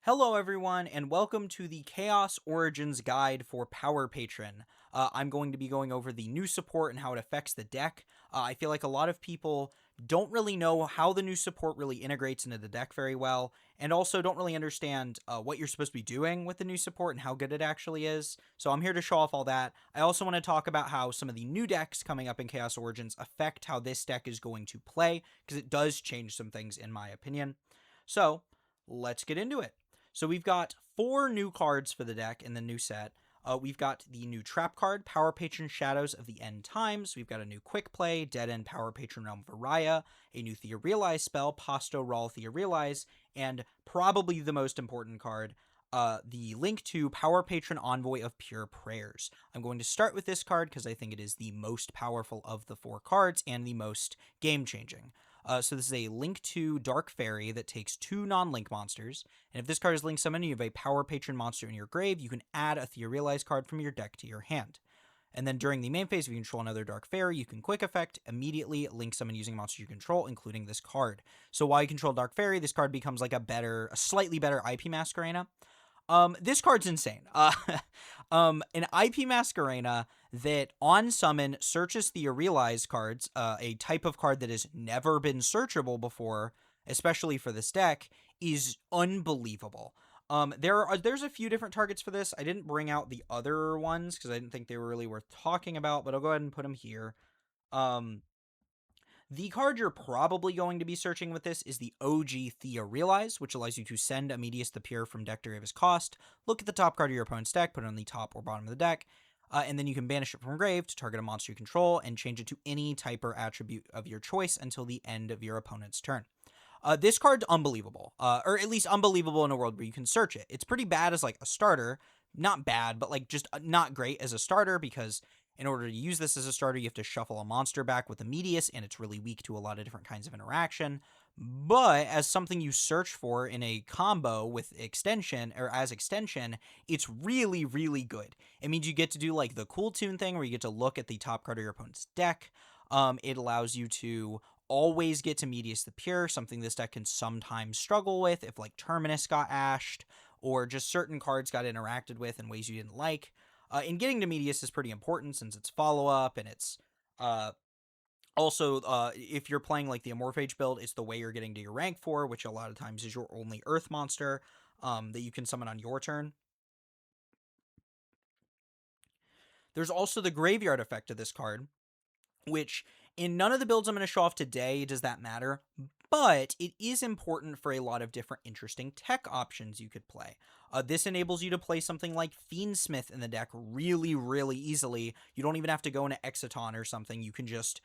Hello, everyone, and welcome to the Chaos Origins Guide for Power Patron. I'm going to be going over the new support and how it affects the deck. I feel like a lot of people don't really know how the new support really integrates into the deck very well, and also don't really understand what you're supposed to be doing with the new support and how good it actually is. So I'm here to show off all that. I also want to talk about how some of the new decks coming up in Chaos Origins affect how this deck is going to play, because it does change some things in my opinion. So let's get into it. So we've got 4 new cards for the deck in the new set. We've got the new trap card, Power Patron Shadows of the End Times. We've got a new quick play, Dead End Power Patron Realm of Araya, a new Theorealize spell, Pasto Rawl Theorealize, and probably the most important card, the link to Power Patron Envoy of Pure Prayers. I'm going to start with this card because I think it is the most powerful of the 4 cards and the most game-changing. So this is a Link to Dark Fairy that takes 2 non-link monsters, and if this card is link summoned and you have a Power Patron monster in your grave, you can add a Theorealize card from your deck to your hand. And then during the main phase, if you control another Dark Fairy, you can quick effect, immediately link summon using a monster you control, including this card. So while you control Dark Fairy, this card becomes like a slightly better IP Masquerena. This card's insane. An IP Masquerena that on summon searches Theorealize cards, a type of card that has never been searchable before, especially for this deck, is unbelievable. There's a few different targets for this. I didn't bring out the other ones because I didn't think they were really worth talking about, but I'll go ahead and put them here. The card you're probably going to be searching with this is the OG Theorealize, which allows you to send Immedius the Pure from deck to Grave's cost, look at the top card of your opponent's deck, put it on the top or bottom of the deck, and then you can banish it from grave to target a monster you control and change it to any type or attribute of your choice until the end of your opponent's turn. This card's unbelievable, or at least unbelievable in a world where you can search it. It's pretty bad as like a starter, not bad, but like just not great as a starter because in order to use this as a starter, you have to shuffle a monster back with Immedius, and it's really weak to a lot of different kinds of interaction. But as something you search for in a combo with extension, or as extension, it's really, really good. It means you get to do like the cool tune thing where you get to look at the top card of your opponent's deck. It allows you to always get to Medius the Pure, something this deck can sometimes struggle with if like Terminus got ashed, or just certain cards got interacted with in ways you didn't like. And getting to Medius is pretty important since it's follow-up, and it's also, if you're playing like the Amorphage build, it's the way you're getting to your rank 4, which a lot of times is your only Earth monster that you can summon on your turn. There's also the Graveyard effect of this card, which in none of the builds I'm going to show off today does that matter, but it is important for a lot of different interesting tech options you could play. This enables you to play something like Fiendsmith in the deck really, really easily. You don't even have to go into Exciton or something. You can just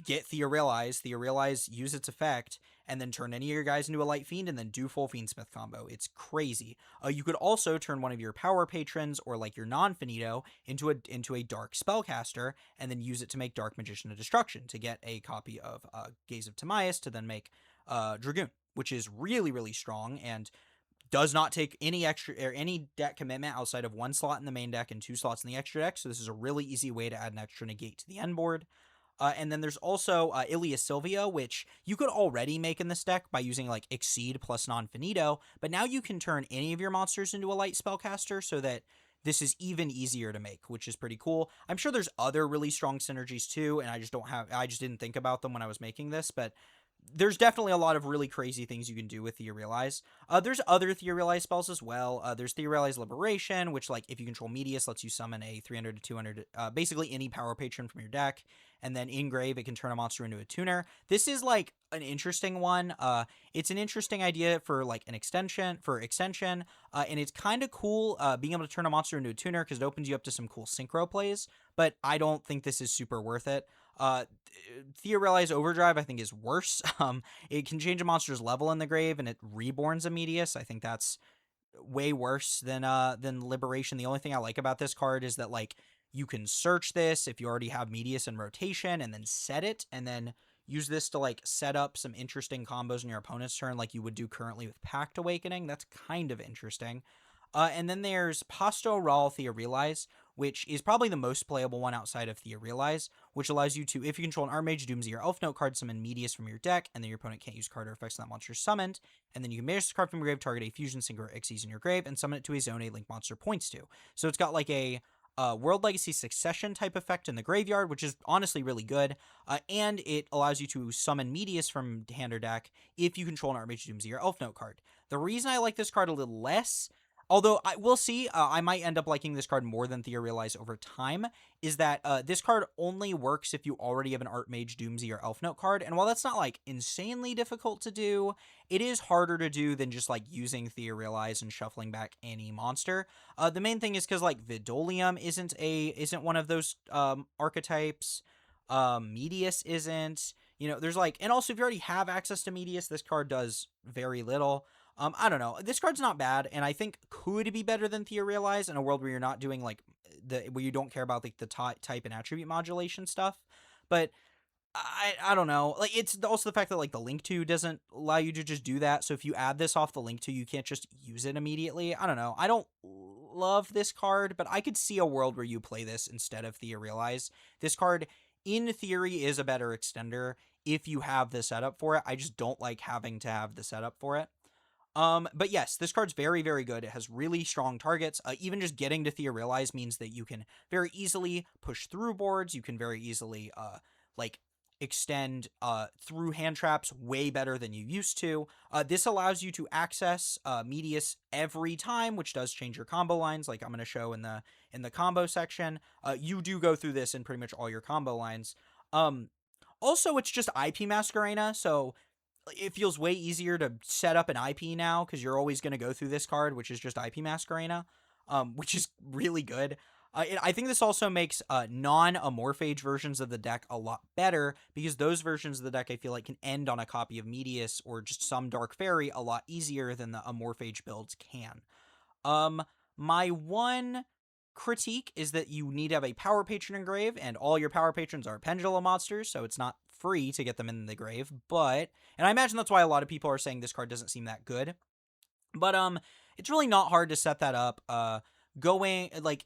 get Theorealize, use its effect, and then turn any of your guys into a Light Fiend, and then do full Fiendsmith combo. It's crazy. You could also turn one of your Power Patrons, or like your non-Finito, into a Dark Spellcaster, and then use it to make Dark Magician of Destruction, to get a copy of Gaze of Timaeus, to then make Dragoon, which is really, really strong, and does not take any extra or any deck commitment outside of 1 slot in the main deck and 2 slots in the extra deck, so this is a really easy way to add an extra negate to the end board. And then there's also Ilia Sylvia, which you could already make in this deck by using like Exceed plus Non-Finito, but now you can turn any of your monsters into a light spellcaster so that this is even easier to make, which is pretty cool. I'm sure there's other really strong synergies too, and I just didn't think about them when I was making this, but there's definitely a lot of really crazy things you can do with Theorealize. There's other Theorealize spells as well. There's Theorealize Liberation, which, like, if you control Medius, lets you summon a 300 to 200, basically any Power Patron from your deck. And then in grave, it can turn a monster into a tuner. This is, like, an interesting one. It's an interesting idea for, like, an extension, and it's kind of cool being able to turn a monster into a tuner because it opens you up to some cool synchro plays, but I don't think this is super worth it. Theorealize Overdrive, I think, is worse. It can change a monster's level in the grave, and it reborns a Medius. I think that's way worse than Liberation. The only thing I like about this card is that, like, you can search this if you already have Medius in rotation, and then set it, and then use this to, like, set up some interesting combos in your opponent's turn, like you would do currently with Pact Awakening. That's kind of interesting. And then there's Pasto Rawl Theorealize, which is probably the most playable one outside of Theorealize, which allows you to, if you control an Artmage, Doomsday, or Elf Note card, summon Medius from your deck, and then your opponent can't use card or effects on that monster summoned, and then you can banish this card from your grave, target a Fusion Synchro or Xyz in your grave, and summon it to a zone a link monster points to. So it's got like a World Legacy Succession type effect in the graveyard, which is honestly really good, and it allows you to summon Medius from hand or deck if you control an Artmage, Doomsday, or Elf Note card. The reason I like this card a little less, although I will see, I might end up liking this card more than Theorealize over time, is that this card only works if you already have an Artmage, Doomsday, or Elf Note card, and while that's not, like, insanely difficult to do, it is harder to do than just, like, using Theorealize and shuffling back any monster. The main thing is because, like, Vidolium isn't one of those archetypes, Medius isn't, you know, there's, like, and also if you already have access to Medius, this card does very little. I don't know. This card's not bad, and I think could be better than Theorealize in a world where you're not doing, like, where you don't care about, like, the type and attribute modulation stuff. But I don't know. Like, it's also the fact that, like, the Link to doesn't allow you to just do that. So if you add this off the Link to, you can't just use it immediately. I don't know. I don't love this card, but I could see a world where you play this instead of Theorealize. This card, in theory, is a better extender if you have the setup for it. I just don't like having to have the setup for it. But yes, this card's very, very good. It has really strong targets. Even just getting to Theorealize means that you can very easily push through boards. You can very easily, like, extend through hand traps way better than you used to. This allows you to access Medius every time, which does change your combo lines, like I'm going to show in the combo section. You do go through this in pretty much all your combo lines. Also, it's just IP Masquerena, so it feels way easier to set up an IP now because you're always going to go through this card, which is just IP Masquerena, which is really good. I think this also makes non-Amorphage versions of the deck a lot better because those versions of the deck I feel like can end on a copy of Medius or just some Dark Fairy a lot easier than the Amorphage builds can. My one critique is that you need to have a Power Patron in grave, and all your Power Patrons are Pendulum monsters, so it's not free to get them in the grave, and I imagine that's why a lot of people are saying this card doesn't seem that good, but it's really not hard to set that up. Going, like,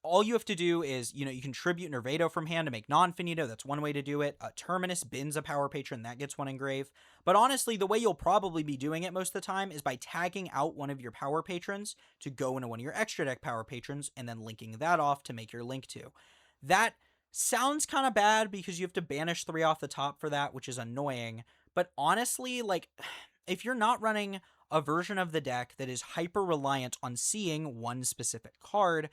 all you have to do is, you know, you can tribute Nervado from hand to make non-finito. That's one way to do it. Terminus bins a Power Patron. That gets one engrave. But honestly, the way you'll probably be doing it most of the time is by tagging out one of your Power Patrons to go into one of your extra deck Power Patrons and then linking that off to make your link to. That sounds kind of bad because you have to banish 3 off the top for that, which is annoying. But honestly, like, if you're not running a version of the deck that is hyper-reliant on seeing one specific card,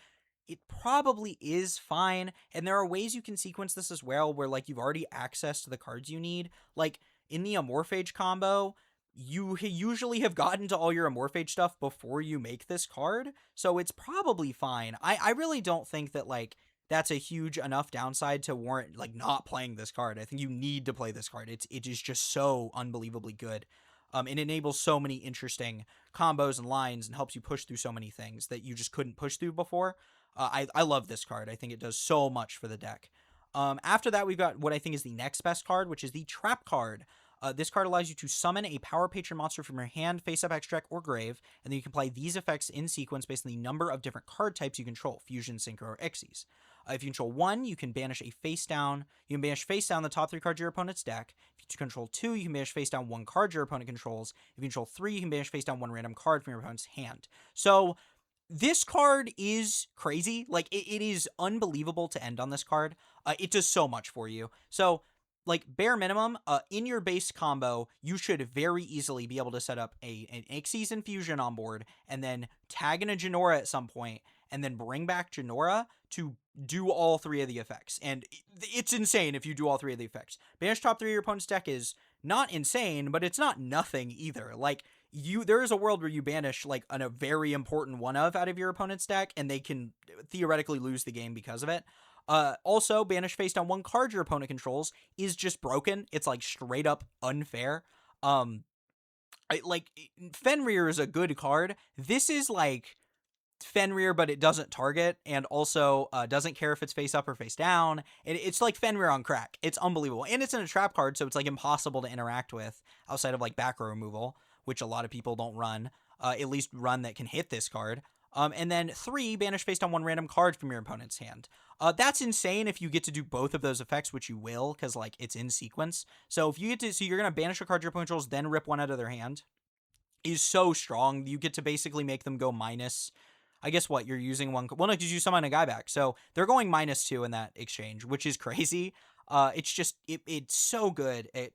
it probably is fine, and there are ways you can sequence this as well where, like, you've already accessed the cards you need. Like, in the Amorphage combo, you usually have gotten to all your Amorphage stuff before you make this card, so it's probably fine. I really don't think that, like, that's a huge enough downside to warrant, like, not playing this card. I think you need to play this card. It is just so unbelievably good. It enables so many interesting combos and lines and helps you push through so many things that you just couldn't push through before. I love this card. I think it does so much for the deck. After that, we've got what I think is the next best card, which is the Trap card. This card allows you to summon a Power Patron monster from your hand, face-up, extra deck, or grave, and then you can apply these effects in sequence based on the number of different card types you control, Fusion, Synchro, or Xyz. If you control 1, you can banish a face-down. You can banish face-down the top 3 cards of your opponent's deck. If you control 2, you can banish face-down 1 card your opponent controls. If you control 3, you can banish face-down 1 random card from your opponent's hand. So this card is crazy. Like, it is unbelievable to end on this card. It does so much for you. So, like, bare minimum, in your base combo, you should very easily be able to set up an Xyz Infusion on board, and then tag in a Genora at some point, and then bring back Genora to do all 3 of the effects. And it's insane if you do all 3 of the effects. Banish top 3 of your opponent's deck is not insane, but it's not nothing either. Like, there is a world where you banish, like, a very important one of out of your opponent's deck, and they can theoretically lose the game because of it. Also, banish face down 1 card your opponent controls is just broken. It's, like, straight up unfair. Fenrir is a good card. This is, like, Fenrir, but it doesn't target, and also doesn't care if it's face up or face down. It's like Fenrir on crack. It's unbelievable. And it's in a trap card, so it's, like, impossible to interact with outside of, like, back row removal, which a lot of people don't run, at least run that can hit this card. And then 3, banish face down 1 random card from your opponent's hand. That's insane if you get to do both of those effects, which you will, because, like, it's in sequence. So if you get to, so you're going to banish a card your opponent controls, then rip one out of their hand, is so strong. You get to basically make them go minus, I guess what, you're using one, well, no, because you summon a guy back. So they're going -2 in that exchange, which is crazy. It's just, it's so good at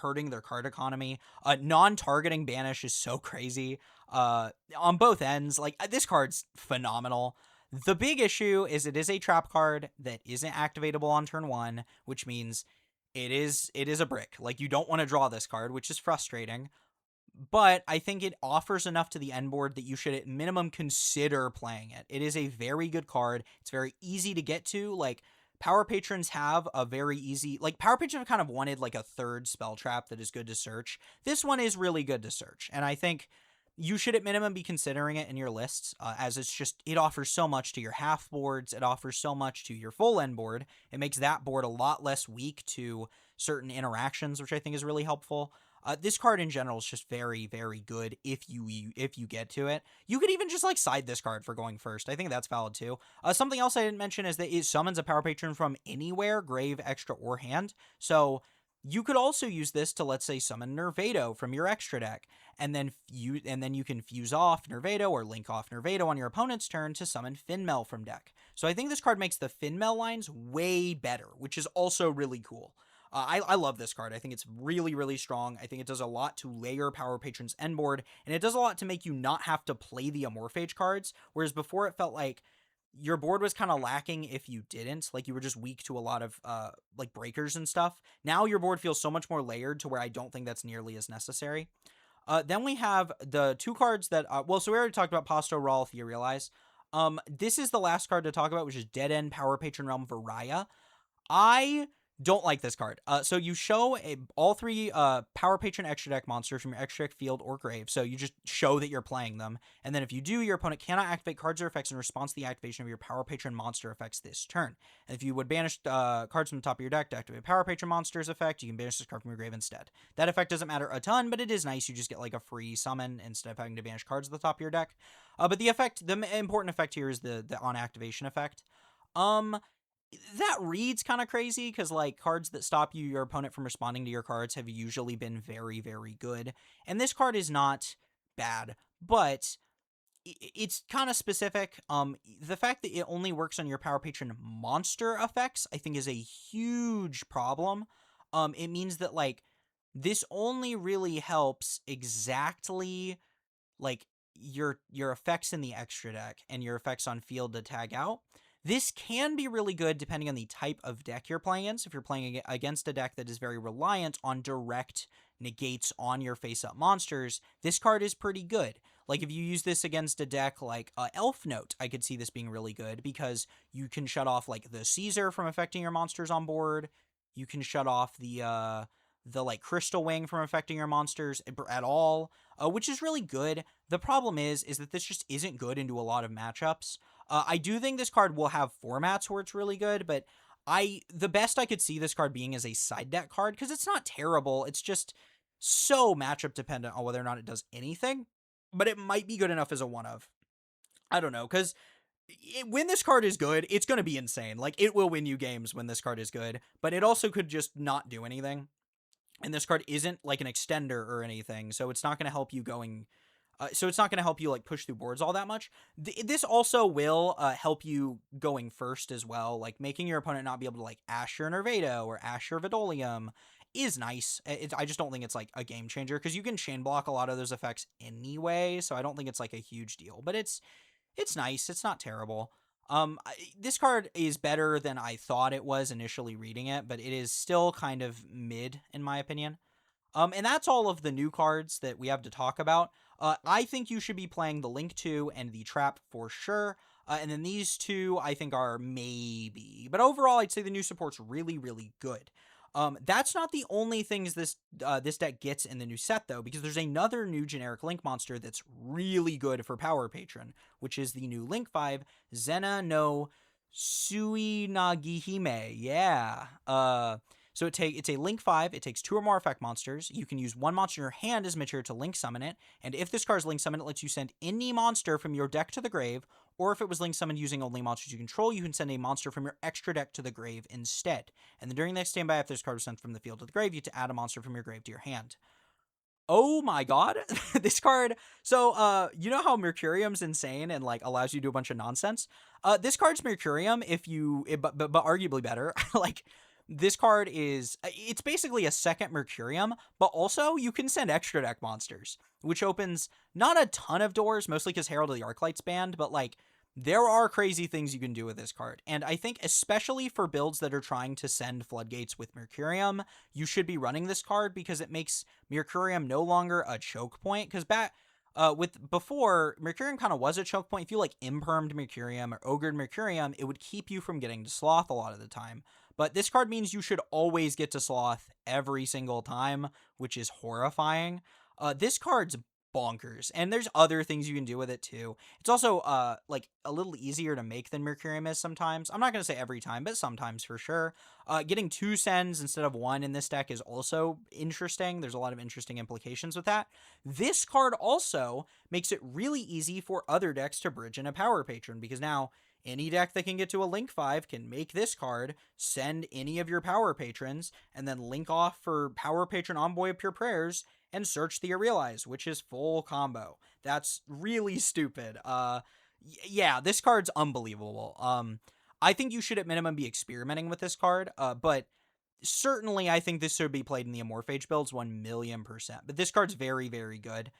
hurting their card economy. Non-targeting banish is so crazy on both ends. Like, this card's phenomenal. The big issue is it is a trap card that isn't activatable on turn 1, which means it is a brick. Like, you don't want to draw this card, which is frustrating. But I think it offers enough to the end board that you should at minimum consider playing it. It is a very good card. It's very easy to get to. Like, Power Patrons have a very easy, like, Power Patrons have kind of wanted like a third spell trap that is good to search. This one is really good to search, and I think you should at minimum be considering it in your lists, as it's just, it offers so much to your half boards. It offers so much to your full end board. It makes that board a lot less weak to certain interactions, which I think is really helpful. This card in general is just very, very good if you get to it. You could even just, like, side this card for going first. I think that's valid too. Something else I didn't mention is that it summons a Power Patron from anywhere, grave, extra, or hand. So you could also use this to, let's say, summon Nervado from your extra deck, and then you can fuse off Nervado or link off Nervado on your opponent's turn to summon Finmel from deck. So I think this card makes the Finmel lines way better, which is also really cool. I love this card. I think it's really, really strong. I think it does a lot to layer Power Patron's end board, and it does a lot to make you not have to play the Amorphage cards, whereas before it felt like your board was kind of lacking if you didn't. Like, you were just weak to a lot of, like, breakers and stuff. Now your board feels so much more layered to where I don't think that's nearly as necessary. Then we have the 2 cards that, so we already talked about Pasto, Raw, Etherealize. This is the last card to talk about, which is Dead End Power Patron Realm Varaya. I don't like this card. So you show all 3 Power Patron extra deck monsters from your extra deck, field, or grave. So you just show that you're playing them. And then if you do, your opponent cannot activate cards or effects in response to the activation of your Power Patron monster effects this turn. And if you would banish cards from the top of your deck to activate Power Patron monster's effect, you can banish this card from your grave instead. That effect doesn't matter a ton, but it is nice. You just get, like, a free summon instead of having to banish cards at the top of your deck. But the important effect here is the on activation effect. That reads kind of crazy because, like, cards that stop your opponent from responding to your cards have usually been very, very good. And this card is not bad, but it's kind of specific. The fact that it only works on your Power Patron monster effects, I think, is a huge problem. It means that, like, this only really helps exactly, like, your effects in the extra deck and your effects on field to tag out. This can be really good depending on the type of deck you're playing in. So if you're playing against a deck that is very reliant on direct negates on your face-up monsters, this card is pretty good. Like, if you use this against a deck like Elf Note, I could see this being really good because you can shut off, like, the Caesar from affecting your monsters on board. You can shut off the like, Crystal Wing from affecting your monsters at all, which is really good. The problem is that this just isn't good into a lot of matchups. I do think this card will have formats where it's really good, but the best I could see this card being is a side deck card, because it's not terrible. It's just so matchup dependent on whether or not it does anything, but it might be good enough as a one-of. I don't know, because when this card is good, it's going to be insane. Like, it will win you games when this card is good, but it also could just not do anything. And this card isn't, like, an extender or anything, so it's not going to help you going... so it's not going to help you, like, push through boards all that much. This also will help you going first as well. Like, making your opponent not be able to, like, Ash your Nervado or Ash your Vidolium is nice. I just don't think it's, like, a game changer, because you can chain block a lot of those effects anyway, so I don't think it's, like, a huge deal. But it's nice. It's not terrible. This card is better than I thought it was initially reading it, but it is still kind of mid, in my opinion. And that's all of the new cards that we have to talk about. I think you should be playing the Link 2 and the Trap for sure. And then these 2, I think, are maybe. But overall, I'd say the new support's really, really good. That's not the only things this deck gets in the new set, though, because there's another new generic Link monster that's really good for Power Patron, which is the new Link 5, Zena no Suinagihime. Yeah. So it's a Link 5, it takes 2 or more effect monsters. You can use 1 monster in your hand as material to Link Summon it, and if this card is Link Summon, it lets you send any monster from your deck to the grave, or if it was Link Summoned using only monsters you control, you can send a monster from your extra deck to the grave instead. And then during the next standby, if this card was sent from the field to the grave, you get to add a monster from your grave to your hand. Oh my god, this card. So, you know how Mercurium's insane and like allows you to do a bunch of nonsense? This card's Mercurium, but arguably better. Like, this card it's basically a second Mercurium, but also you can send extra deck monsters, which opens not a ton of doors, mostly because Herald of the Arclight's banned, but like, there are crazy things you can do with this card. And I think especially for builds that are trying to send floodgates with Mercurium, you should be running this card because it makes Mercurium no longer a choke point. Because before, Mercurium kind of was a choke point. If you like impermed Mercurium or ogred Mercurium, it would keep you from getting to Sloth a lot of the time. But this card means you should always get to Sloth every single time, which is horrifying. This card's bonkers, and there's other things you can do with it too. It's also like a little easier to make than Mercurium is sometimes. I'm not gonna say every time, but sometimes for sure. Getting 2 sends instead of 1 in this deck is also interesting. There's a lot of interesting implications with that. This card also makes it really easy for other decks to bridge in a Power Patron, because now any deck that can get to a Link 5 can make this card, send any of your Power Patrons, and then link off for Power Patron Envoy of Pure Prayers, and search the Realize, which is full combo. That's really stupid. Yeah, this card's unbelievable. I think you should at minimum be experimenting with this card, but certainly I think this should be played in the Amorphage builds 1,000,000%. But this card's very, very good.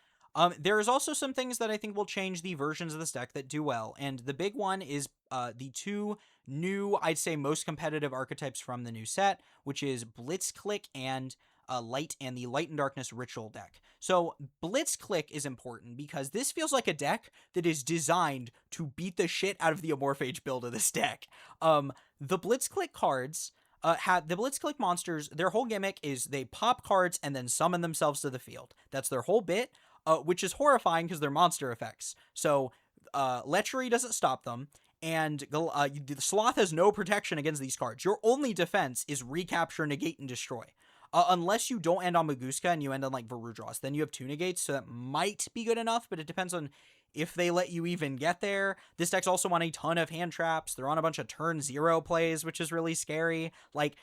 There is also some things that I think will change the versions of this deck that do well, and the big one is the 2 new, I'd say, most competitive archetypes from the new set, which is Blitzclick and Light and the Light and Darkness Ritual deck. So Blitzclick is important because this feels like a deck that is designed to beat the shit out of the Amorphage build of this deck. The Blitzclick cards have the Blitzclick monsters. Their whole gimmick is they pop cards and then summon themselves to the field. That's their whole bit, which is horrifying because they're monster effects. So Lechery doesn't stop them. And the Sloth has no protection against these cards. Your only defense is recapture, negate, and destroy. Unless you don't end on Maguska and you end on like Varudras, then you have 2 negates, so that might be good enough, but it depends on if they let you even get there. This deck's also on a ton of hand traps. They're on a bunch of turn 0 plays, which is really scary. Like,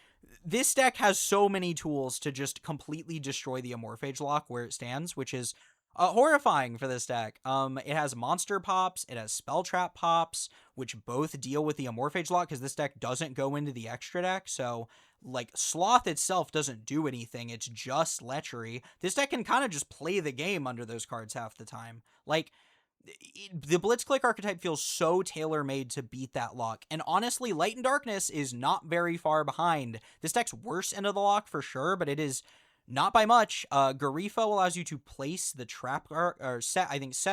this deck has so many tools to just completely destroy the Amorphage lock where it stands, which is horrifying for this deck. It has monster pops, it has spell trap pops, which both deal with the Amorphage lock because this deck doesn't go into the extra deck, so like, Sloth itself doesn't do anything, it's just Lechery. This deck can kind of just play the game under those cards half the time. Like, the Blitzclick archetype feels so tailor-made to beat that lock, and honestly, Light and Darkness is not very far behind. This deck's worse into the lock for sure, but it is not by much. Garifo allows you to place the trap card, or set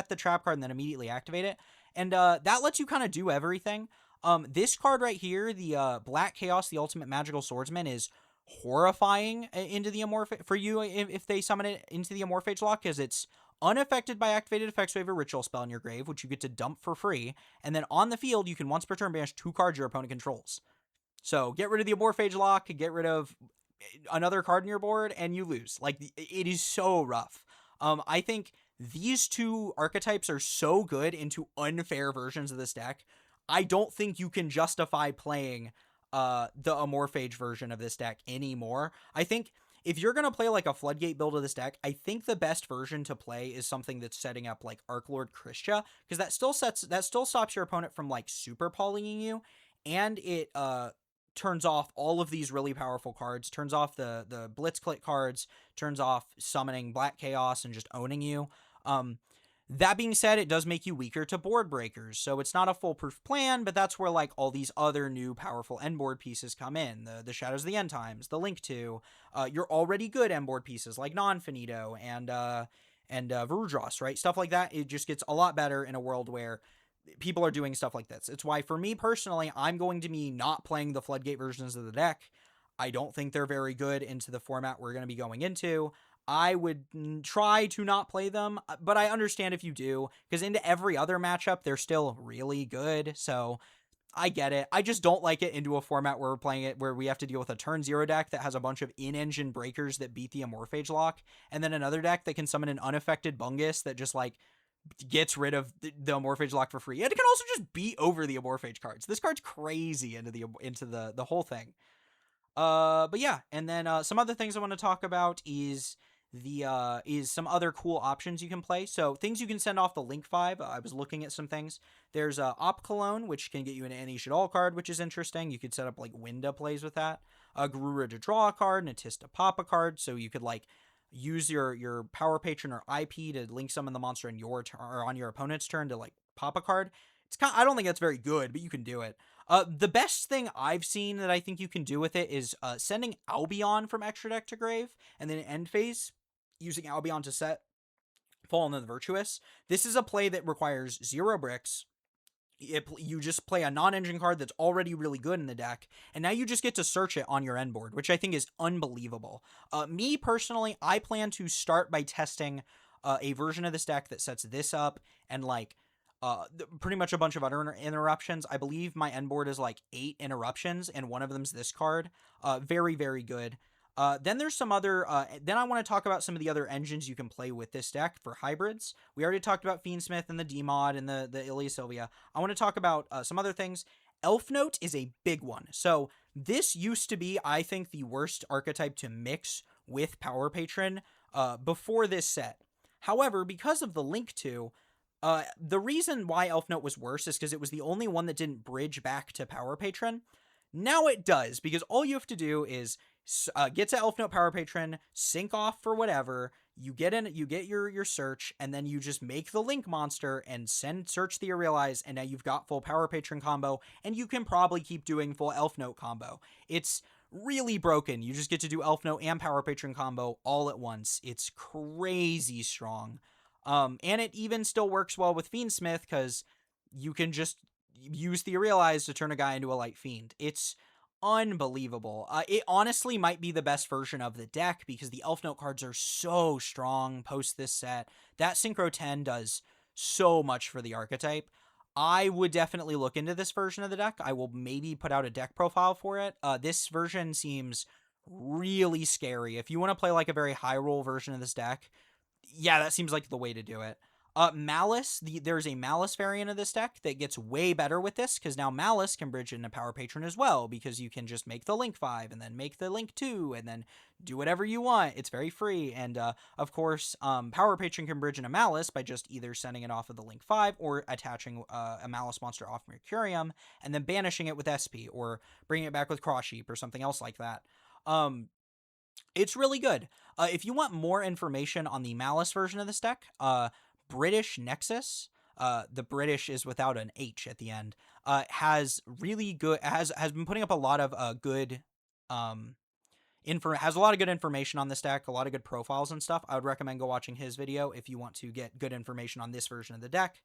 the trap card and then immediately activate it, and that lets you kind of do everything. This card right here, the Black Chaos, the Ultimate Magical Swordsman, is horrifying into the for you if they summon it into the Amorphage lock, because it's unaffected by activated effects wave or ritual spell in your grave, which you get to dump for free, and then on the field, you can once per turn banish 2 cards your opponent controls. So get rid of the Amorphage lock, get rid of another card in your board, and you lose. Like, it is so rough. I think these 2 archetypes are so good into unfair versions of this deck. I don't think you can justify playing the Amorphage version of this deck anymore. I think if you're going to play like a Floodgate build of this deck, I think the best version to play is something that's setting up like Archlord Christia, because that still stops your opponent from like super polying you, and it turns off all of these really powerful cards, turns off the Blitzclick cards, turns off summoning Black Chaos and just owning you. That being said, it does make you weaker to board breakers, so it's not a foolproof plan, but that's where like all these other new powerful end board pieces come in. The Shadows of the End Times, the Link to, your already good end board pieces like Non-Finito and Varudras, right? Stuff like that, it just gets a lot better in a world where people are doing stuff like this. It's why, for me personally, I'm going to be not playing the Floodgate versions of the deck. I don't think they're very good into the format we're going to be going into. I would try to not play them, but I understand if you do, because into every other matchup, they're still really good. So I get it. I just don't like it into a format where we're playing it where we have to deal with a turn 0 deck that has a bunch of in-engine breakers that beat the Amorphage lock, and then another deck that can summon an unaffected Bungus that just like gets rid of the Amorphage lock for free. And it can also just beat over the Amorphage cards. This card's crazy into the whole thing. But yeah, and then some other things I want to talk about is some other cool options you can play. So things you can send off the Link 5. I was looking at some things. There's Op Cologne, which can get you an Any Should All card, which is interesting. You could set up like Winda plays with that. Garura to draw a card, Natis to pop a card, so you could like use your Power Patron or IP to link summon the monster in your turn or on your opponent's turn to like pop a card. I don't think that's very good, but you can do it. The best thing I've seen that I think you can do with it is sending Albion from extra deck to grave, and then end phase using Albion to set Fallen of the Virtuous. This is a play that requires 0 bricks. You just play a non-engine card that's already really good in the deck, and now you just get to search it on your end board, which I think is unbelievable. Me personally, I plan to start by testing a version of this deck that sets this up and like pretty much a bunch of other interruptions. I believe my end board is like 8 interruptions, and one of them's this card. Very, very good. Then there's some other, then I want to talk about some of the other engines you can play with this deck for hybrids. We already talked about Fiendsmith and the D-Mod and the Ilia Sylvia. I want to talk about some other things. Elf Note is a big one. So this used to be, I think, the worst archetype to mix with Power Patron before this set. However, because of the Link to, the reason why Elf Note was worse is because it was the only one that didn't bridge back to Power Patron. Now it does, because all you have to do is get to Elf Note Power Patron, sync off for whatever, you get your search, and then you just make the Link monster and send search the Realize, and now you've got full Power Patron combo, and you can probably keep doing full Elf Note combo. It's really broken. You just get to do Elf Note and Power Patron combo all at once. It's crazy strong. And it even still works well with Fiendsmith, because you can just use the Realize to turn a guy into a Light Fiend. It's unbelievable. It honestly might be the best version of the deck, because the Elf Note cards are so strong post this set. That Synchro 10 does so much for the archetype. I would definitely look into this version of the deck. I will maybe put out a deck profile for it. This version seems really scary. If you want to play like a very high roll version of this deck, yeah, that seems like the way to do it. Malice, there's a Malice variant of this deck that gets way better with this, because now Malice can bridge into Power Patron as well, because you can just make the Link 5 and then make the Link 2 and then do whatever you want. It's very free. And of course, Power Patron can bridge into Malice by just either sending it off of the Link 5 or attaching a Malice monster off Mercurium and then banishing it with SP or bringing it back with Cross Sheep or something else like that. It's really good. If you want more information on the Malice version of this deck, British Nexus, the British is without an H at the end, has really good, has been putting up a lot of good, has a lot of good information on this deck, a lot of good profiles and stuff. I would recommend go watching his video if you want to get good information on this version of the deck.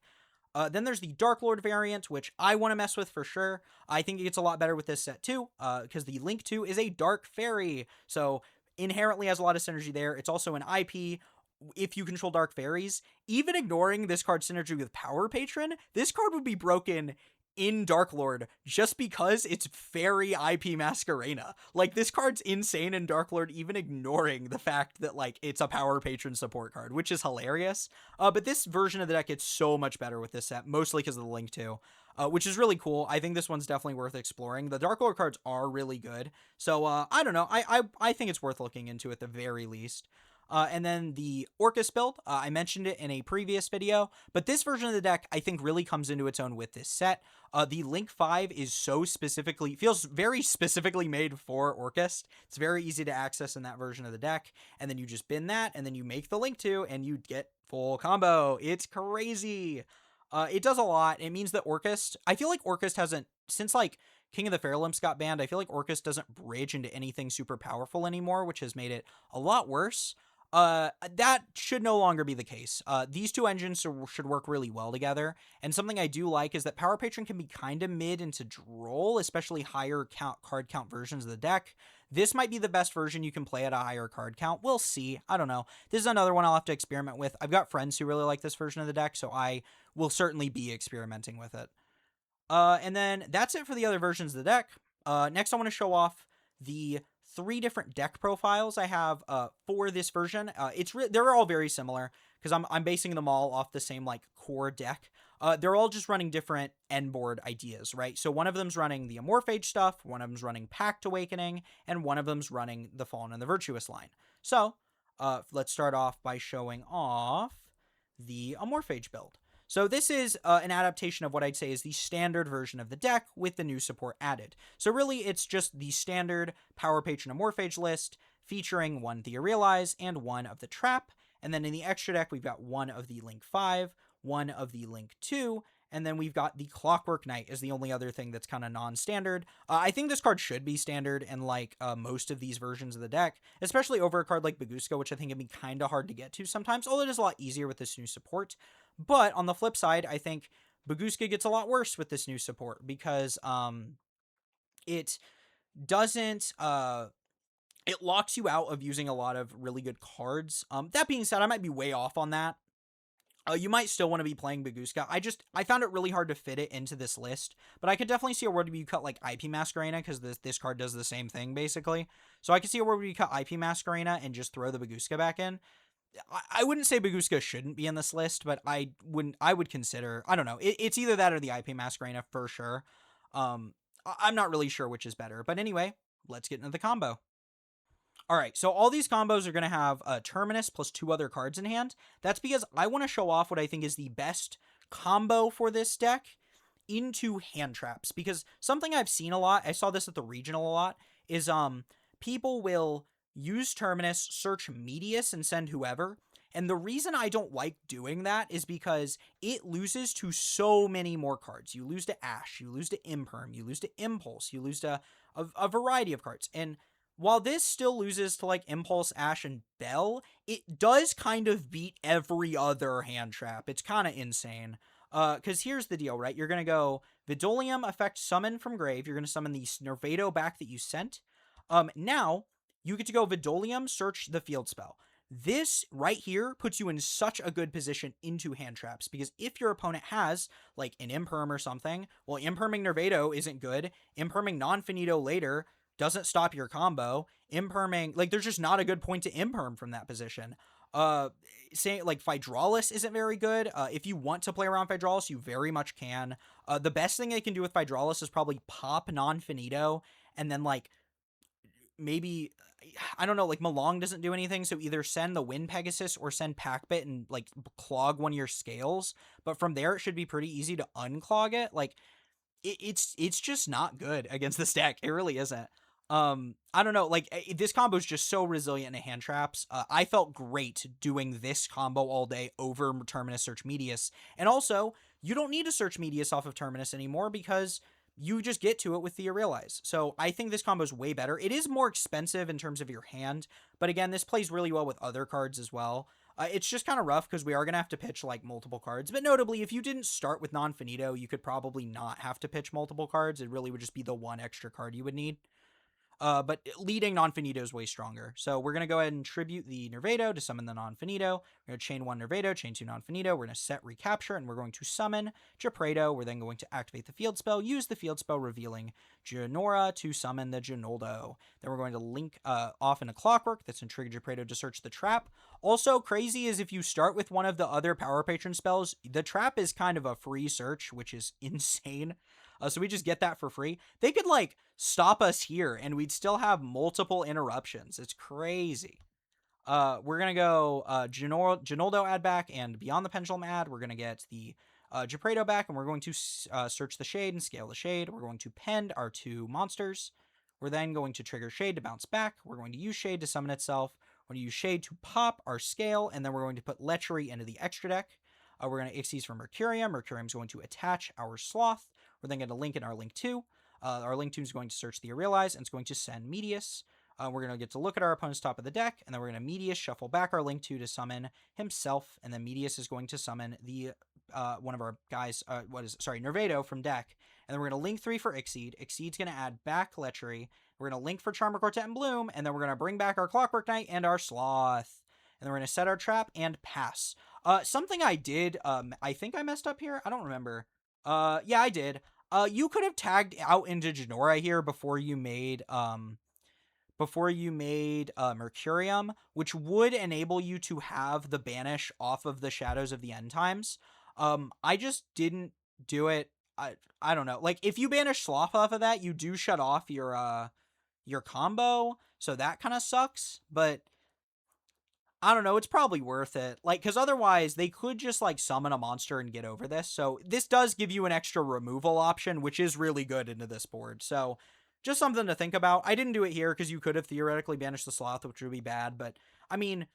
Then there's the Dark Lord variant, which I want to mess with for sure. I think it gets a lot better with this set too, because the Link 2 is a Dark Fairy, so inherently has a lot of synergy there. It's also an IP. If you control Dark Fairies, even ignoring this card's synergy with Power Patron, this card would be broken in Dark Lord just because it's Fairy IP Masquerena. Like, this card's insane in Dark Lord, even ignoring the fact that, like, it's a Power Patron support card, which is hilarious. But this version of the deck gets so much better with this set, mostly because of the Link 2. Which is really cool. I think this one's definitely worth exploring. The Dark Lord cards are really good. So, I don't know. I think it's worth looking into at the very least. And then the Orcus build, I mentioned it in a previous video, but this version of the deck, I think, really comes into its own with this set. The Link 5 is feels very specifically made for Orcus. It's very easy to access in that version of the deck, and then you just bin that, and then you make the Link 2, and you get full combo. It's crazy. It does a lot. It means that Orcus, I feel like Orcus hasn't, since like King of the Fair Limps got banned, I feel like Orcus doesn't bridge into anything super powerful anymore, which has made it a lot worse. That should no longer be the case. These two engines should work really well together, and something I do like is that Power Patron can be kind of mid into Droll, especially higher card count versions of the deck. This might be the best version you can play at a higher card count. We'll see. I don't know. This is another one I'll have to experiment with. I've got friends who really like this version of the deck, so I will certainly be experimenting with it. And then that's it for the other versions of the deck. Next, I want to show off the 3 different deck profiles I have for this version. They're all very similar because I'm basing them all off the same like core deck. They're all just running different end board ideas, right? So one of them's running the Amorphage stuff, one of them's running Pact Awakening, and one of them's running the Fallen and the Virtuous line. So let's start off by showing off the Amorphage build. So this is an adaptation of what I'd say is the standard version of the deck with the new support added. So really, it's just the standard Power Patron Amorphage list featuring 1 the Realize and 1 of the Trap. And then in the extra deck, we've got 1 of the Link 5, 1 of the Link 2, and then we've got the Clockwork Knight as the only other thing that's kind of non-standard. I think this card should be standard in like most of these versions of the deck, especially over a card like Baguska, which I think can be kind of hard to get to sometimes, although it is a lot easier with this new support. But on the flip side, I think Baguska gets a lot worse with this new support because it doesn't it locks you out of using a lot of really good cards. That being said, I might be way off on that. You might still want to be playing Baguska. I found it really hard to fit it into this list, but I could definitely see a world where you cut like IP Masquerena because this card does the same thing basically. So I could see a world where you cut IP Masquerena and just throw the Baguska back in. I wouldn't say Baguska shouldn't be in this list, but I would consider, I don't know, it's either that or the IP Masquerena for sure. I'm not really sure which is better, but anyway, let's get into the combo. All right, so all these combos are going to have a Terminus plus 2 other cards in hand. That's because I want to show off what I think is the best combo for this deck into hand traps. Because something I've seen a lot, I saw this at the regional a lot, is people will use Terminus, search Medius, and send whoever. And the reason I don't like doing that is because it loses to so many more cards. You lose to Ash, you lose to Imperm, you lose to Impulse, you lose to a variety of cards. And while this still loses to like Impulse, Ash, and Bell, it does kind of beat every other hand trap. It's kind of insane. Because here's the deal, right? You're going to go Vidolium, effect summon from grave. You're going to summon the Nervado back that you sent. Now, you get to go Vidolium, search the field spell. This right here puts you in such a good position into hand traps, because if your opponent has like an Imperm or something, well, Imperming Nervado isn't good. Imperming Non-Finito later doesn't stop your combo. Imperming, like, there's just not a good point to Imperm from that position. Saying like Phydralis isn't very good. If you want to play around Phydralis, you very much can. The best thing they can do with Phydralis is probably pop Non-Finito, and then like maybe, I don't know, like Malong doesn't do anything, so either send the Wind Pegasus or send Packbit and like clog one of your scales. But from there, it should be pretty easy to unclog it. Like it's just not good against this deck. It really isn't. I don't know, like this combo is just so resilient in hand traps. I felt great doing this combo all day over Terminus Search Medius. And also, you don't need to search Medius off of Terminus anymore because you just get to it with the Realize. So I think this combo is way better. It is more expensive in terms of your hand, but again, this plays really well with other cards as well. It's just kind of rough because we are going to have to pitch like multiple cards. But notably, if you didn't start with Non-Finito, you could probably not have to pitch multiple cards. It really would just be the one extra card you would need. But leading Non-Finito is way stronger. So we're going to go ahead and tribute the Nervado to summon the Non-Finito. We're going to chain 1 Nervado, chain 2 Non-Finito. We're going to set Recapture, and we're going to summon Gepredo. We're then going to activate the field spell, use the field spell revealing Genora to summon the Genoldo. Then we're going to link off in a Clockwork that's going to trigger Gepredo to search the trap. Also, crazy is if you start with one of the other Power Patron spells, the trap is kind of a free search, which is insane. So we just get that for free. They could like stop us here and we'd still have multiple interruptions. It's crazy. We're going to go Genoldo add back, and Beyond the Pendulum add. We're going to get the Gepredo back, and we're going to search the Shade and scale the Shade. We're going to pend our 2 monsters. We're then going to trigger Shade to bounce back. We're going to use Shade to summon itself. We're going to use Shade to pop our scale, and then we're going to put Lechery into the extra deck. We're going to Xyz for Mercurium. Mercurium's going to attach our Sloth. We're then going to link in our Link 2. Our Link 2 is going to search the Realize, and it's going to send Medius. We're going to get to look at our opponent's top of the deck, and then we're going to Medius shuffle back our Link 2 to summon himself, and then Medius is going to summon the one of our guys, Nervado from deck, and then we're going to Link 3 for Xyz. Xyz's going to add back Lechery. We're going to Link for Charmer Quartet and Bloom, and then we're going to bring back our Clockwork Knight and our Sloth. And then we're going to set our trap and pass. Something I did, I think I messed up here. I don't remember. Yeah, I did. You could have tagged out into Genora here before you made Mercurium, which would enable you to have the banish off of the Shadows of the End Times. I just didn't do it. I don't know. Like, if you banish Sloth off of that, you do shut off your combo, so that kind of sucks, but I don't know, it's probably worth it. Like, because otherwise, they could just, like, summon a monster and get over this. So, this does give you an extra removal option, which is really good into this board. So, just something to think about. I didn't do it here because you could have theoretically banished the Sloth, which would be bad. But, I mean,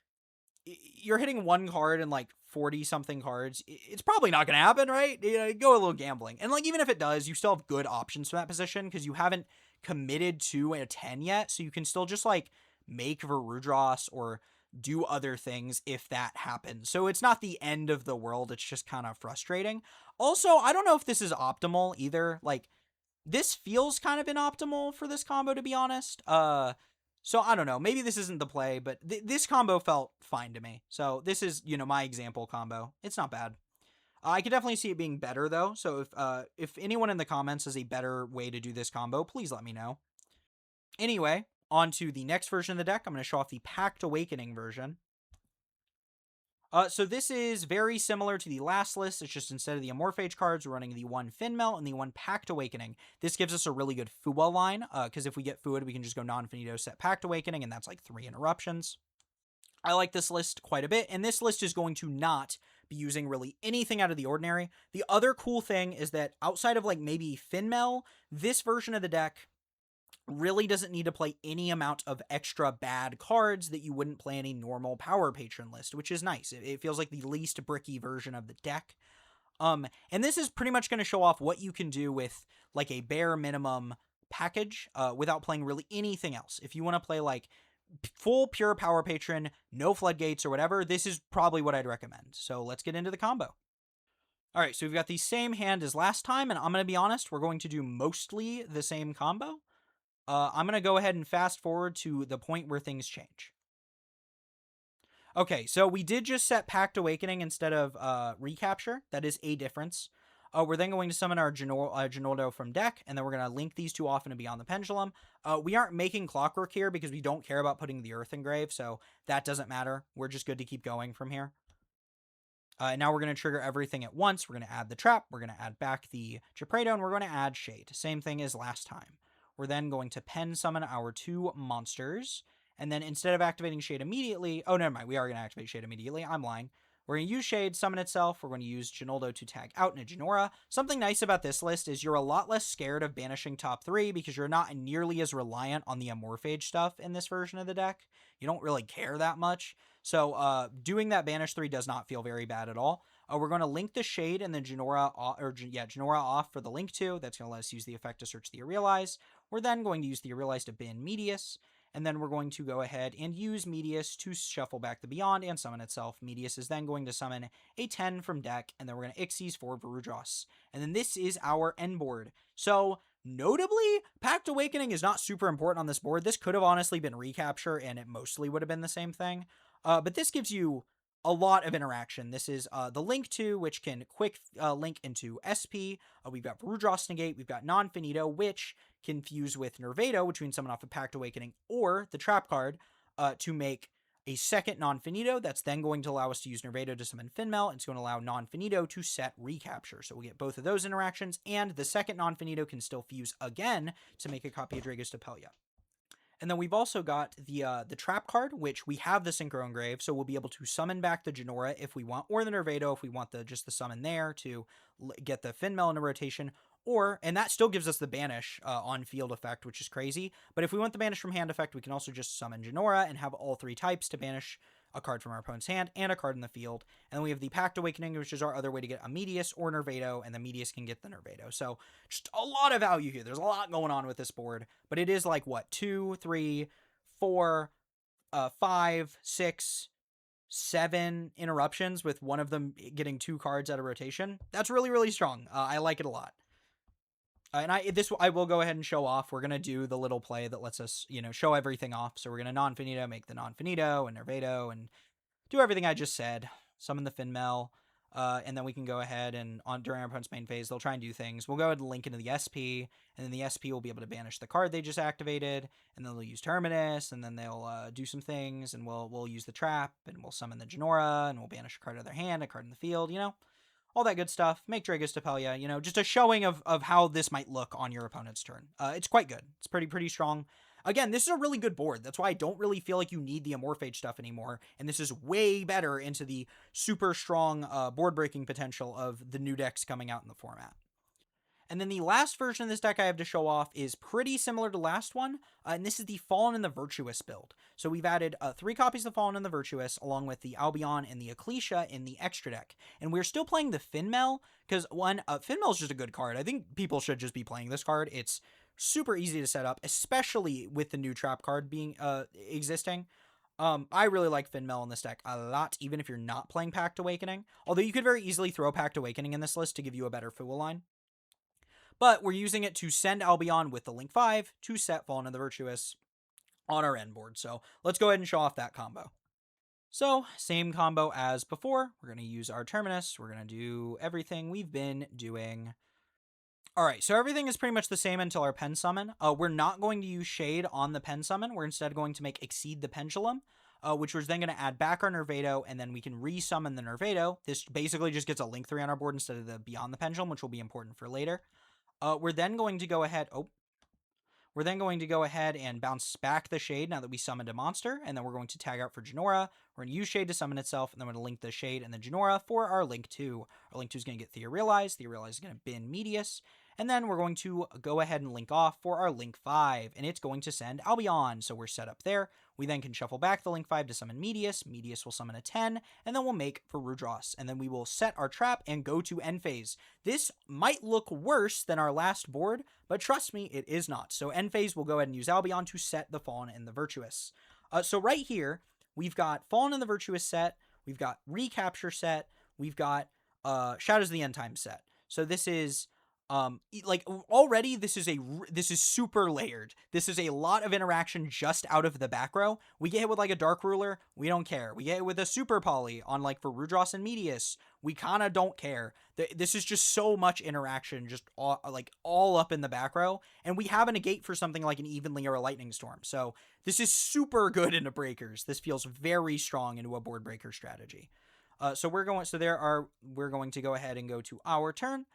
you're hitting one card and, like, 40-something cards. It's probably not going to happen, right? Go a little gambling. And, like, even if it does, you still have good options from that position because you haven't committed to a 10 yet. So, you can still just, like, make Varudras or do other things if that happens. So it's not the end of the world. It's just kind of frustrating. Also, I don't know if this is optimal either. Like, this feels kind of inoptimal for this combo, to be honest. So I don't know. Maybe this isn't the play, but this combo felt fine to me. So this is, my example combo. It's not bad. I could definitely see it being better, though. So if anyone in the comments has a better way to do this combo, please let me know. Anyway, on to the next version of the deck. I'm going to show off the Pact Awakening version. So this is very similar to the last list. It's just instead of the Amorphage cards, we're running the one Finmelt and the one Pact Awakening. This gives us a really good Fua line, because if we get Fua'd, we can just go non-finito, set Pact Awakening, and that's like 3 interruptions. I like this list quite a bit, and this list is going to not be using really anything out of the ordinary. The other cool thing is that outside of like maybe Finmel, this version of the deck really doesn't need to play any amount of extra bad cards that you wouldn't play in a normal Power Patron list, which is nice. It feels like the least bricky version of the deck. And this is pretty much going to show off what you can do with like a bare minimum package without playing really anything else. If you want to play like full pure Power Patron, no floodgates or whatever, this is probably what I'd recommend. So let's get into the combo. All right, so we've got the same hand as last time, and I'm going to be honest, we're going to do mostly the same combo. I'm going to go ahead and fast forward to the point where things change. Okay, so we did just set Pact Awakening instead of Recapture. That is a difference. We're then going to summon our Genoldo from deck, and then we're going to link these two off into Beyond the Pendulum. We aren't making Clockwork here because we don't care about putting the Earth Engrave, so that doesn't matter. We're just good to keep going from here. Now we're going to trigger everything at once. We're going to add the Trap. We're going to add back the Gepredo, and we're going to add Shade. Same thing as last time. We're then going to pen summon our 2 monsters. And then instead of activating Shade immediately... Oh, never mind. We are going to activate Shade immediately. I'm lying. We're going to use Shade, summon itself. We're going to use Genoldo to tag out in a Genora. Something nice about this list is you're a lot less scared of banishing top 3 because you're not nearly as reliant on the Amorphage stuff in this version of the deck. You don't really care that much. So doing that banish 3 does not feel very bad at all. We're going to link the Shade and the Genora off for the link to. That's going to let us use the effect to search the Realize. We're then going to use the Realize to ban Medius, and then we're going to go ahead and use Medius to shuffle back the Beyond and summon itself. Medius is then going to summon a 10 from deck, and then we're going to Ixies for Varudras. And then this is our end board. So, notably, Pact Awakening is not super important on this board. This could have honestly been Recapture, and it mostly would have been the same thing. But this gives you a lot of interaction. This is the link to, which can quick link into SP. We've got Varudras Negate. We've got Non-Finito, which can fuse with Nervado, which means summon off a Pact Awakening, or the Trap card to make a second Non-Finito. That's then going to allow us to use Nervado to summon Finmel. It's going to allow Non-Finito to set Recapture. So we'll get both of those interactions, and the second Non-Finito can still fuse again to make a copy of Dragos Tapelia. And then we've also got the Trap card, which we have the Synchro Engrave, so we'll be able to summon back the Genora if we want, or the Nervado if we want just the summon there to get the Finmel into rotation, and that still gives us the Banish on field effect, which is crazy. But if we want the Banish from hand effect, we can also just summon Genora and have all 3 types to banish a card from our opponent's hand and a card in the field. And then we have the Pact Awakening, which is our other way to get a Medius or Nervado, and the Medius can get the Nervado. So just a lot of value here. There's a lot going on with this board, but it is like, what, 2, 3, 4, 5, 6, 7 interruptions with one of them getting 2 cards out of rotation. That's really, really strong. I like it a lot. And I will go ahead and show off. We're going to do the little play that lets us, show everything off. So we're going to Non-Finito, make the Non-Finito and Nervado and do everything I just said. Summon the Finmel. And then we can go ahead and during our opponent's main phase, they'll try and do things. We'll go ahead and link into the SP, and then the SP will be able to banish the card they just activated, and then they'll use Terminus, and then they'll do some things, and we'll use the trap, and we'll summon the Genora, and we'll banish a card out of their hand, a card in the field, all that good stuff. Make Dragos Tapelia, just a showing of how this might look on your opponent's turn. It's quite good. It's pretty strong. Again, this is a really good board. That's why I don't really feel like you need the Amorphage stuff anymore. And this is way better into the super strong board breaking potential of the new decks coming out in the format. And then the last version of this deck I have to show off is pretty similar to last one, and this is the Fallen and the Virtuous build. So we've added 3 copies of Fallen and the Virtuous, along with the Albion and the Ecclesia in the extra deck. And we're still playing the Finmel, because Finmel is just a good card. I think people should just be playing this card. It's super easy to set up, especially with the new trap card being existing. I really like Finmel in this deck a lot, even if you're not playing Pact Awakening. Although you could very easily throw Pact Awakening in this list to give you a better Fool line. But we're using it to send Albion with the Link 5 to set Fallen and the Virtuous on our end board. So let's go ahead and show off that combo. So same combo as before. We're going to use our Terminus. We're going to do everything we've been doing. All right, so everything is pretty much the same until our Pen Summon. We're not going to use Shade on the Pen Summon. We're instead going to make Exceed the Pendulum, which was then going to add back our Nervado, and then we can resummon the Nervado. This basically just gets a Link 3 on our board instead of the Beyond the Pendulum, which will be important for later. We're then going to go ahead and bounce back the Shade now that we summoned a monster, and then we're going to tag out for Genora. We're going to use Shade to summon itself, and then we're going to link the Shade and the Genora for our Link 2. Our Link 2 is going to get Theorealize. Theorealize is going to bin Medius. And then we're going to go ahead and link off for our Link 5, and it's going to send Albion, so we're set up there. We then can shuffle back the Link 5 to summon Medius. Medius will summon a 10, and then we'll make Varudros, and then we will set our trap and go to end phase. This might look worse than our last board, but trust me, it is not. So end phase, we'll go ahead and use Albion to set the Fallen and the Virtuous. So right here, we've got Fallen and the Virtuous set, we've got Recapture set, we've got Shadows of the End Time set. So this is already this is super layered. This is a lot of interaction just out of the back row. We get hit with like a Dark Ruler, we don't care. We get hit with a Super Poly on like for Rudros and Medius, we kind of don't care. This is just so much interaction, just all up in the back row, and we have a negate for something like an Evenly or a Lightning Storm. So this is super good into breakers. This feels very strong into a board breaker strategy. We're going to go ahead and go to our turn.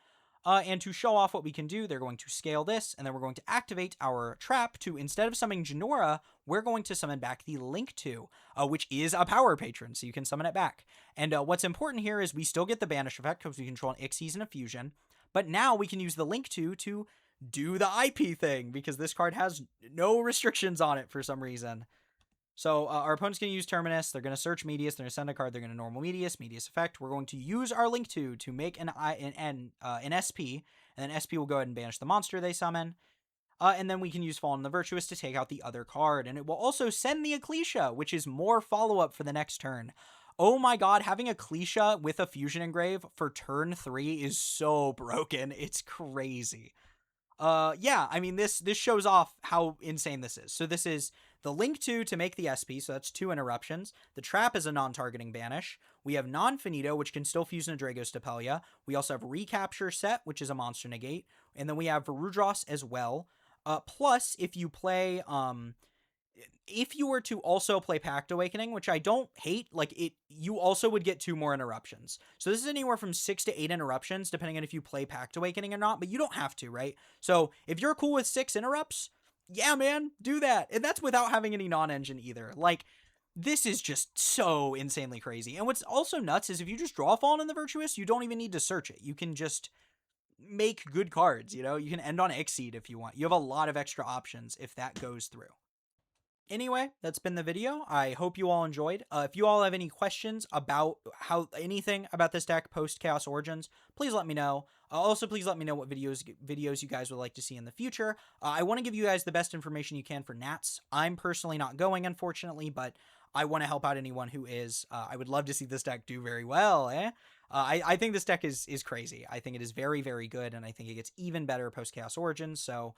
And to show off what we can do, they're going to scale this, and then we're going to activate our trap to, instead of summoning Genora, we're going to summon back the Link 2, which is a power patron, so you can summon it back. And what's important here is we still get the Banish effect because we control an Ixies and a Fusion, but now we can use the Link 2 to do the IP thing, because this card has no restrictions on it for some reason. So our opponent's going to use Terminus, they're going to search Medius, they're going to send a card, they're going to normal Medius effect. We're going to use our Link 2 to make an SP, and then SP will go ahead and banish the monster they summon. And then we can use Fallen and the Virtuous to take out the other card, and it will also send the Ecclesia, which is more follow-up for the next turn. Oh my god, having Ecclesia with a Fusion Engrave for turn 3 is so broken, it's crazy. Yeah, I mean, this shows off how insane this is. So this is the Link 2 to make the SP, so that's 2 interruptions. The Trap is a non-targeting banish. We have Non-Finito, which can still fuse into Dragos Tapelia. We also have Recapture set, which is a monster negate. And then we have Varudros as well. Plus, if you play, if you were to also play Pact Awakening, which I don't hate, you also would get 2 more interruptions. So this is anywhere from 6 to 8 interruptions, depending on if you play Pact Awakening or not, but you don't have to, right? So if you're cool with 6 interrupts, yeah, man, do that. And that's without having any non-engine either. This is just so insanely crazy. And what's also nuts is if you just draw Fallen in the Virtuous, you don't even need to search it. You can just make good cards, you can end on Exceed if you want. You have a lot of extra options if that goes through. Anyway, that's been the video. I hope you all enjoyed. If you all have any questions about anything about this deck post Chaos Origins, please let me know. Also, please let me know what videos you guys would like to see in the future. I want to give you guys the best information you can for Nats. I'm personally not going, unfortunately, but I want to help out anyone who is. I would love to see this deck do very well, I think this deck is crazy. I think it is very, very good, and I think it gets even better post Chaos Origins, so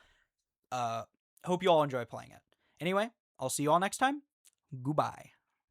hope you all enjoy playing it. Anyway, I'll see you all next time. Goodbye.